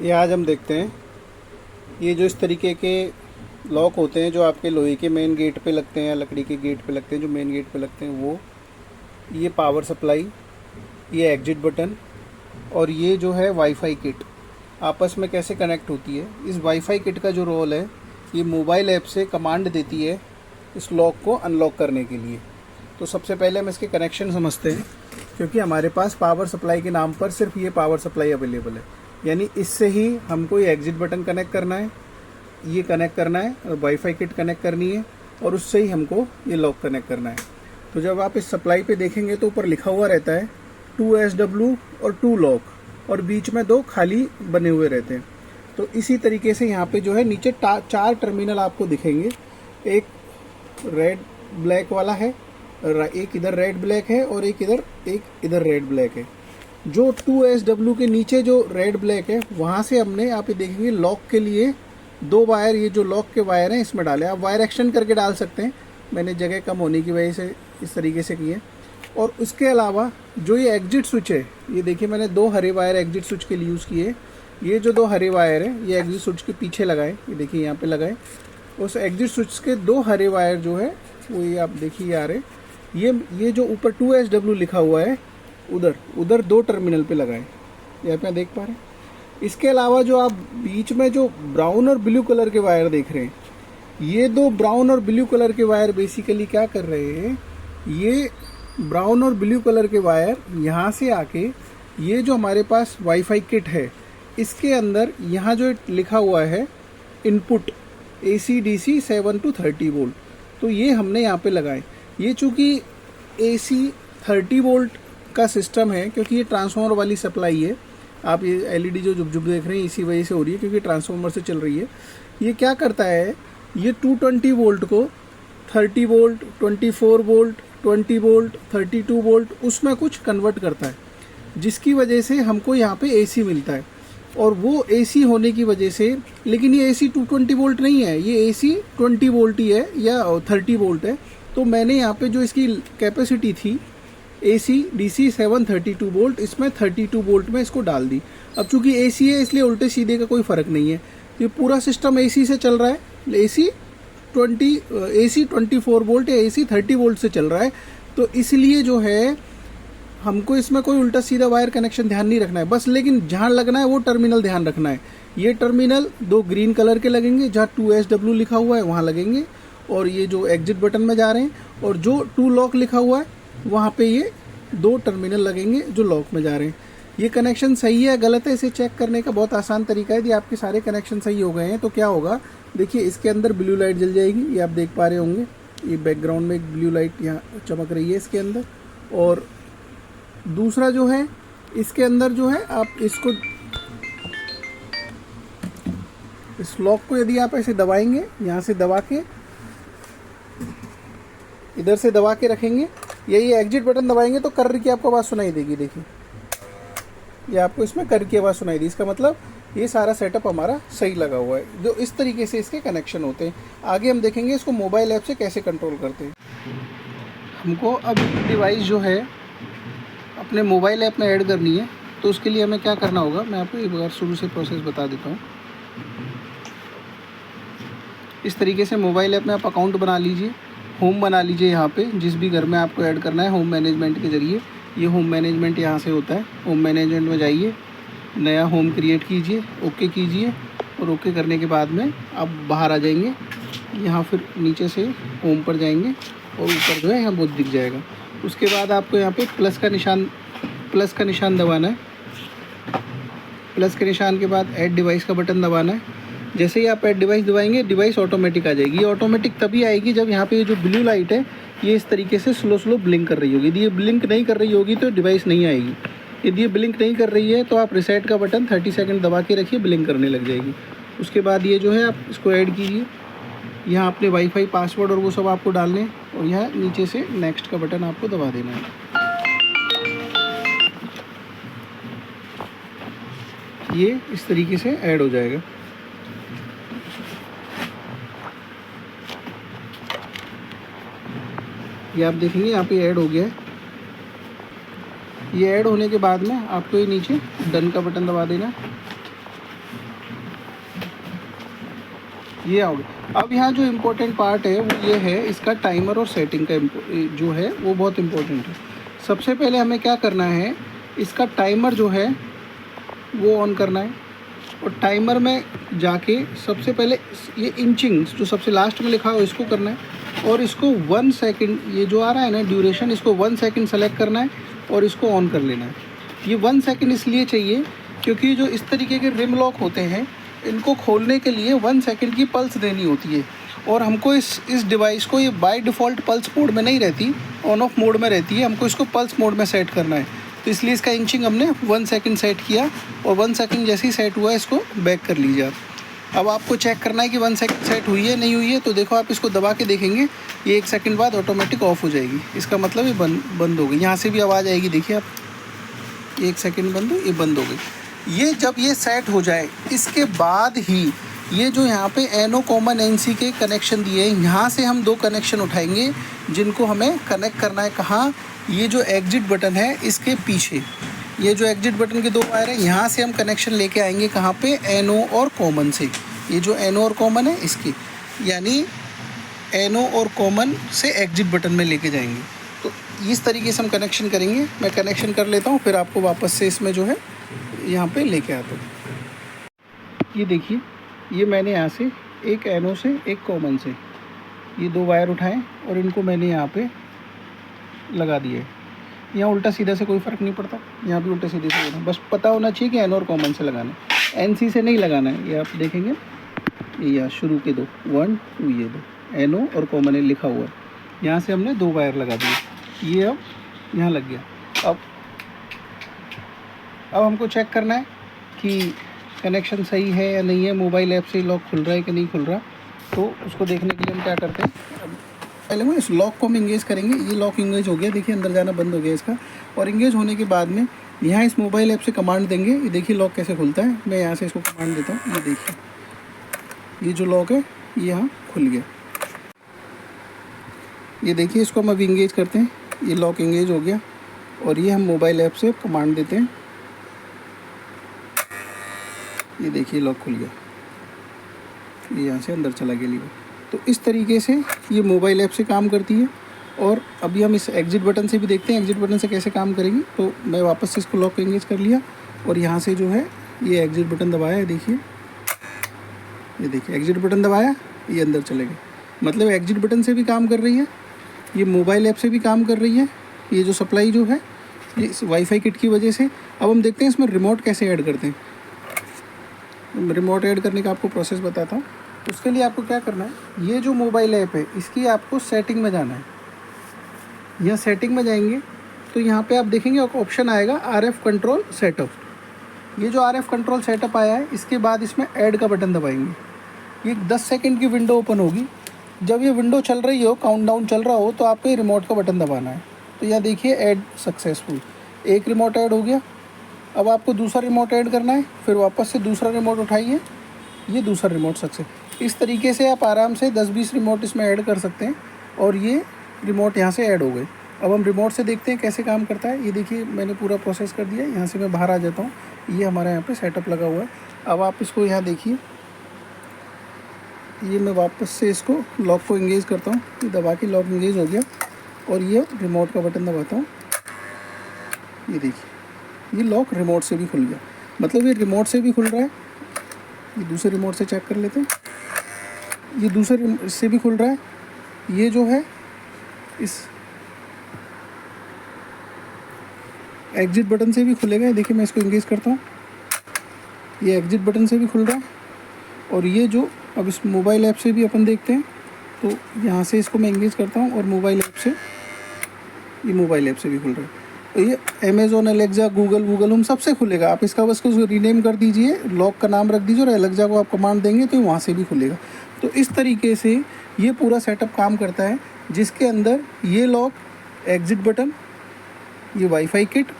ये आज हम देखते हैं ये जो इस तरीके के लॉक होते हैं जो आपके लोहे के मेन गेट पे लगते हैं या लकड़ी के गेट पे लगते हैं, जो मेन गेट पे लगते हैं वो, ये पावर सप्लाई, ये एग्जिट बटन और ये जो है वाईफाई किट आपस में कैसे कनेक्ट होती है। इस वाईफाई किट का जो रोल है, ये मोबाइल ऐप से कमांड देती है इस लॉक को अनलॉक करने के लिए। तो सबसे पहले हम इसके कनेक्शन समझते हैं, क्योंकि हमारे पास पावर सप्लाई के नाम पर सिर्फ ये पावर सप्लाई अवेलेबल है, यानी इससे ही हमको ये एग्जिट बटन कनेक्ट करना है, ये कनेक्ट करना है और वाईफाई किट कनेक्ट करनी है और उससे ही हमको ये लॉक कनेक्ट करना है। तो जब आप इस सप्लाई पे देखेंगे तो ऊपर लिखा हुआ रहता है 2SW और 2 लॉक और बीच में 2 खाली बने हुए रहते हैं। तो इसी तरीके से यहाँ पे जो है नीचे 4 टर्मिनल आपको दिखेंगे। एक रेड ब्लैक वाला है, एक इधर रेड ब्लैक है और एक इधर रेड ब्लैक है। जो 2SW के नीचे जो रेड ब्लैक है वहाँ से हमने आप ये देखेंगे लॉक के लिए 2 वायर, ये जो लॉक के वायर हैं इसमें डाले। आप वायर एक्सटेंड करके डाल सकते हैं, मैंने जगह कम होने की वजह से इस तरीके से किए। और उसके अलावा जो ये एग्जिट स्विच है, ये देखिए मैंने 2 हरे वायर एग्जिट स्विच के लिए यूज़ किए। ये जो 2 हरे वायर है ये एग्जिट स्विच के पीछे लगाए, ये देखिए यहाँ पे लगाए। उस एग्जिट स्विच के 2 हरे वायर जो है वो ये आप देखिए आ रहे, ये जो ऊपर 2SW लिखा हुआ है उधर 2 टर्मिनल पे लगाए, यहाँ पे देख पा रहे हैं। इसके अलावा जो आप बीच में जो ब्राउन और ब्लू कलर के वायर देख रहे हैं, ये 2 ब्राउन और ब्लू कलर के वायर बेसिकली क्या कर रहे हैं, ये ब्राउन और ब्लू कलर के वायर यहाँ से आके ये जो हमारे पास वाईफाई किट है इसके अंदर यहाँ जो लिखा हुआ है इनपुट AC/DC 7 to 30 वोल्ट, तो ये हमने यहाँ पे लगाए। ये चूँकि AC 30 वोल्ट का सिस्टम है, क्योंकि ये ट्रांसफार्मर वाली सप्लाई है। आप ये LED जो जुब देख रहे हैं इसी वजह से हो रही है, क्योंकि ट्रांसफार्मर से चल रही है। ये क्या करता है, ये 220 वोल्ट को 30 वोल्ट, 24 वोल्ट, 20 वोल्ट, 32 वोल्ट उसमें कुछ कन्वर्ट करता है, जिसकी वजह से हमको यहाँ पे AC मिलता है। और वो AC होने की वजह से, लेकिन ये AC 220 वोल्ट नहीं है, ये AC 20 वोल्ट ही है या 30 वोल्ट है। तो मैंने यहाँ पे जो इसकी कैपेसिटी थी AC/DC 732 वोल्ट, इसमें 32 वोल्ट में इसको डाल दी। अब चूंकि AC है इसलिए उल्टे सीधे का कोई फ़र्क नहीं है, ये पूरा सिस्टम AC से चल रहा है। AC 24 वोल्ट या AC 30 वोल्ट से चल रहा है, तो इसलिए जो है हमको इसमें कोई उल्टा सीधा वायर कनेक्शन ध्यान नहीं रखना है बस, लेकिन जहाँ लगना है वो टर्मिनल ध्यान रखना है। ये टर्मिनल 2 ग्रीन कलर के लगेंगे, जहाँ 2SW लिखा हुआ है वहाँ लगेंगे, और ये जो एग्जिट बटन में जा रहे हैं, और जो 2 लॉक लिखा हुआ है वहाँ पे ये 2 टर्मिनल लगेंगे जो लॉक में जा रहे हैं। ये कनेक्शन सही है गलत है इसे चेक करने का बहुत आसान तरीका है। यदि आपके सारे कनेक्शन सही हो गए हैं तो क्या होगा, देखिए इसके अंदर ब्लू लाइट जल जाएगी, ये आप देख पा रहे होंगे। ये बैकग्राउंड में एक ब्लू लाइट यहाँ चमक रही है इसके अंदर। और दूसरा जो है इसके अंदर जो है आप इसको, इस लॉक को यदि आप ऐसे दबाएंगे, यहाँ से दबा के इधर से दबा के रखेंगे, ये एग्जिट बटन दबाएंगे तो कर्र की आपको आवाज़ सुनाई देगी। देखिए ये आपको इसमें कर्र की आवाज़ सुनाई दी, इसका मतलब ये सारा सेटअप हमारा सही लगा हुआ है। जो इस तरीके से इसके कनेक्शन होते हैं। आगे हम देखेंगे इसको मोबाइल ऐप से कैसे कंट्रोल करते हैं। हमको अब डिवाइस जो है अपने मोबाइल ऐप में ऐड करनी है, तो उसके लिए हमें क्या करना होगा, मैं आपको एक बार शुरू से प्रोसेस बता देता हूँ। इस तरीके से मोबाइल ऐप में आप अकाउंट बना लीजिए, होम बना लीजिए। यहाँ पे जिस भी घर में आपको ऐड करना है होम मैनेजमेंट के ज़रिए, ये होम मैनेजमेंट यहाँ से होता है। होम मैनेजमेंट में जाइए, नया होम क्रिएट कीजिए, ओके कीजिए, और ओके करने के बाद में आप बाहर आ जाएंगे। यहाँ फिर नीचे से होम पर जाएंगे और ऊपर जो है यहाँ बहुत दिख जाएगा। उसके बाद आपको यहाँ पे प्लस का निशान दबाना है। प्लस के निशान के बाद ऐड डिवाइस का बटन दबाना है। जैसे ही आप ऐड डिवाइस दबाएंगे डिवाइस ऑटोमेटिक आ जाएगी। ये ऑटोमेटिक तभी आएगी जब यहाँ पे ये जो ब्लू लाइट है ये इस तरीके से स्लो ब्लिंक कर रही होगी। यदि ये ब्लिंक नहीं कर रही होगी तो डिवाइस नहीं आएगी। यदि ये ब्लिंक नहीं कर रही है तो आप रिसेट का बटन 30 सेकंड दबा के रखिए, ब्लिंक करने लग जाएगी। उसके बाद ये जो है आप इसको ऐड कीजिए। यहाँ अपने वाईफाई पासवर्ड और वो सब आपको डालने हैं, और यहाँ नीचे से नेक्स्ट का बटन आपको दबा देना है। ये इस तरीके से ऐड हो जाएगा। ये आप देखेंगे यहाँ पे ऐड हो गया है। ये ऐड होने के बाद में आपको ये नीचे डन का बटन दबा देना है। ये हो गया। अब यहाँ जो इम्पोर्टेंट पार्ट है वो ये है, इसका टाइमर और सेटिंग का जो है वो बहुत इम्पोर्टेंट है। सबसे पहले हमें क्या करना है, इसका टाइमर जो है वो ऑन करना है, और टाइमर में जाके सबसे पहले ये इंचिंग जो सबसे लास्ट में लिखा हो इसको करना है, और इसको 1 सेकंड ये जो आ रहा है ना ड्यूरेशन, इसको 1 सेकंड सेलेक्ट करना है और इसको ऑन कर लेना है। ये 1 सेकंड इसलिए चाहिए क्योंकि जो इस तरीके के रिम लॉक होते हैं इनको खोलने के लिए 1 सेकंड की पल्स देनी होती है, और हमको इस डिवाइस को ये बाय डिफ़ॉल्ट पल्स मोड में नहीं रहती, ऑन ऑफ मोड में रहती है, हमको इसको पल्स मोड में सेट करना है। तो इसलिए इसका इंचिंग हमने 1 सेकंड सेट किया, और 1 सेकंड जैसे ही सेट हुआ इसको बैक कर लीजिए आप। अब आपको चेक करना है कि 1 सेकंड सेट हुई है नहीं हुई है, तो देखो आप इसको दबा के देखेंगे ये 1 सेकंड बाद ऑटोमेटिक ऑफ हो जाएगी। इसका मतलब ये बंद हो गई। यहाँ से भी आवाज़ आएगी, देखिए आप, 1 सेकंड बंद हो, ये बंद हो गई। ये जब ये सेट हो जाए इसके बाद ही ये जो यहाँ पे एनो कॉमन एनसी के कनेक्शन दिए हैं, यहाँ से हम 2 कनेक्शन उठाएंगे जिनको हमें कनेक्ट करना है। कहाँ? ये जो एग्जिट बटन है इसके पीछे, ये जो एग्जिट बटन के 2 वायर है, यहाँ से हम कनेक्शन लेके आएंगे। कहाँ पे? एनो और कॉमन से। ये जो एनो और कॉमन है इसकी, यानी एनो और कॉमन से एग्जिट बटन में लेके जाएंगे। तो इस तरीके से हम कनेक्शन करेंगे। मैं कनेक्शन कर लेता हूँ, फिर आपको वापस से इसमें जो है यहाँ पे लेके आता हूँ। ये देखिए, ये मैंने यहाँ से एक एनो से एक कॉमन से ये 2 वायर उठाएं और इनको मैंने यहाँ पे लगा दिए। यहाँ उल्टा सीधा से कोई फ़र्क नहीं पड़ता, यहाँ भी उल्टा सीधे से होना, बस पता होना चाहिए कि एनो और कॉमन से लगाना है, एनसी से नहीं लगाना है। ये आप देखेंगे, ये यहाँ शुरू के 2 1 2 ये 2 एनो और कॉमन है लिखा हुआ है। यहाँ से हमने 2 वायर लगा दिए, ये अब यहाँ लग गया। अब हमको चेक करना है कि कनेक्शन सही है या नहीं है, मोबाइल ऐप से लॉक खुल रहा है कि नहीं खुल रहा। तो उसको देखने के लिए हम क्या करते हैं, पहले में इस लॉक को हम इंगेज करेंगे। ये लॉक इंगेज हो गया, देखिए अंदर जाना बंद हो गया इसका। और इंगेज होने के बाद में यहाँ इस मोबाइल ऐप से कमांड देंगे। ये देखिए लॉक कैसे खुलता है। मैं यहाँ से इसको कमांड देता हूँ, ये देखिए ये जो लॉक है ये यहाँ खुल गया। ये देखिए, इसको हम अब इंगेज करते हैं। ये लॉक इंगेज हो गया, और ये हम मोबाइल ऐप से कमांड देते हैं। ये देखिए लॉक खुल गया, ये यहाँ से अंदर चला गया लीवर। तो इस तरीके से ये मोबाइल ऐप से काम करती है। और अभी हम इस एग्जिट बटन से भी देखते हैं एग्जिट बटन से कैसे काम करेगी। तो मैं वापस से इसको लॉक इंगेज कर लिया, और यहाँ से जो है ये एग्जिट बटन दबाया है, देखिए ये देखिए एग्जिट बटन दबाया, ये अंदर चले गए। मतलब एग्जिट बटन से भी काम कर रही है, ये मोबाइल ऐप से भी काम कर रही है। ये जो सप्लाई जो है ये इस वाईफाई किट की वजह से। अब हम देखते हैं इसमें रिमोट कैसे ऐड करते हैं। रिमोट ऐड करने का आपको प्रोसेस बताता हूँ। उसके लिए आपको क्या करना है, ये जो मोबाइल ऐप है इसकी आपको सेटिंग में जाना है। यहाँ सेटिंग में जाएंगे तो यहाँ पे आप देखेंगे एक ऑप्शन आएगा RF कंट्रोल सेटअप। ये जो RF कंट्रोल सेटअप आया है, इसके बाद इसमें ऐड का बटन दबाएंगे। ये 10 सेकंड की विंडो ओपन होगी। जब ये विंडो चल रही हो, काउंटडाउन चल रहा हो, तो आपको ये रिमोट का बटन दबाना है। तो यहाँ देखिए ऐड सक्सेसफुल, एक रिमोट ऐड हो गया। अब आपको दूसरा रिमोट ऐड करना है, फिर वापस से दूसरा रिमोट उठाइए, ये दूसरा रिमोट सक्सेस। इस तरीके से आप आराम से 10-20 रिमोट इसमें ऐड कर सकते हैं, और ये रिमोट यहाँ से ऐड हो गए। अब हम रिमोट से देखते हैं कैसे काम करता है। ये देखिए मैंने पूरा प्रोसेस कर दिया। यहाँ से मैं बाहर आ जाता हूँ, ये हमारा यहाँ पे सेटअप लगा हुआ है। अब आप इसको यहाँ देखिए, ये मैं वापस से इसको लॉक को इंगेज करता हूँ, ये दबा के लॉक इंगेज हो गया, और ये रिमोट का बटन दबाता हूँ। ये देखिए ये लॉक रिमोट से भी खुल गया, मतलब ये रिमोट से भी खुल रहा है। ये दूसरे रिमोट से चेक कर लेते हैं, ये दूसरे से भी खुल रहा है। ये जो है इस एग्जिट बटन से भी खुलेगा। देखिए मैं इसको इंगेज करता हूँ, ये एग्जिट बटन से भी खुल रहा है। और ये जो अब इस मोबाइल ऐप से भी अपन देखते हैं, तो यहाँ से इसको मैं इंगेज करता हूँ, और मोबाइल ऐप से, ये मोबाइल ऐप से भी खुल रहा है। तो ये अमेज़ॉन, एलेक्सा, गूगल हम सबसे खुलेगा। आप इसका बस को रीनेम कर दीजिए, लॉक का नाम रख दीजिए, और एलेक्सा को आप कमांड देंगे तो वहाँ से भी खुलेगा। तो इस तरीके से ये पूरा सेटअप काम करता है, जिसके अंदर ये लॉक, एग्जिट बटन, ये वाईफाई किट,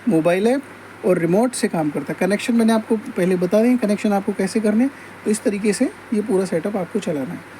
मोबाइल ऐप और रिमोट से काम करता है। कनेक्शन मैंने आपको पहले बता दें, कनेक्शन आपको कैसे करने। तो इस तरीके से ये पूरा सेटअप आपको चलाना है।